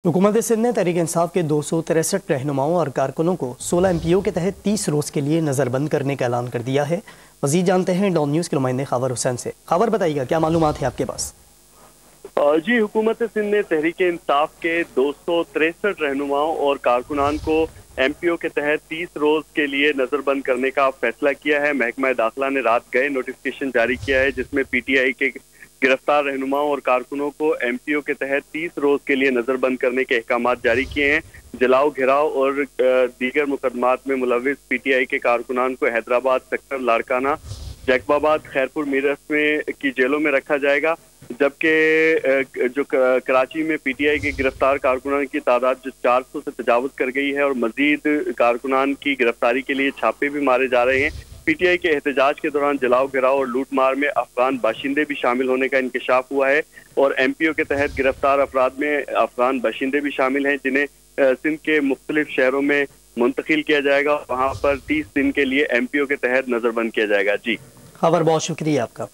हुकूमत सिंध ने तहरीक इंसाफ के 263 रहनुमाओं और कारकुनों को 16 MPO के तहत 30 रोज़ के लिए नज़रबंद करने का ऐलान कर दिया है। मज़ीद जानते हैं डॉन न्यूज़ के नुमाइंदे खावर हुसैन से। खावर, बताइएगा क्या मालूमात है आपके पास? जी, हुकूमत सिंध ने तहरीक इंसाफ के 263 रहनुमाओं और कारकुनान को MPO के तहत 30 रोज के लिए नजरबंद करने का फैसला किया है। महकमा दाखिला ने रात गए नोटिफिकेशन जारी किया है, जिसमें PTI के गिरफ्तार रहनुमाओं और कारकुनों को MPO के तहत 30 रोज के लिए नजरबंद करने के अहकाम जारी किए हैं। जलाओ, घिराव और दीगर मुकदमात में मुलविस PTI के कारकुनान को हैदराबाद सेक्टर लाड़काना, जैकबाबाद, खैरपुर, मीरठ में की जेलों में रखा जाएगा, जबकि जो कराची में PTI के गिरफ्तार कारकुनान की तादाद जो 400 से तजावुज कर गई है और मजीद कारकुनान की गिरफ्तारी के लिए छापे भी मारे जा रहे हैं। PTI के एहतजाज के दौरान जलाओ, गिराव और लूट मार में अफगान बाशिंदे भी शामिल होने का इंकशाफ हुआ है और MPO के तहत गिरफ्तार अफराद में अफगान बाशिंदे भी शामिल हैं, जिन्हें सिंध के मुख्तलिफ शहरों में मुंतकिल किया जाएगा। वहाँ पर 30 दिन के लिए MPO के तहत नजरबंद किया जाएगा। जी खबर, बहुत शुक्रिया आपका।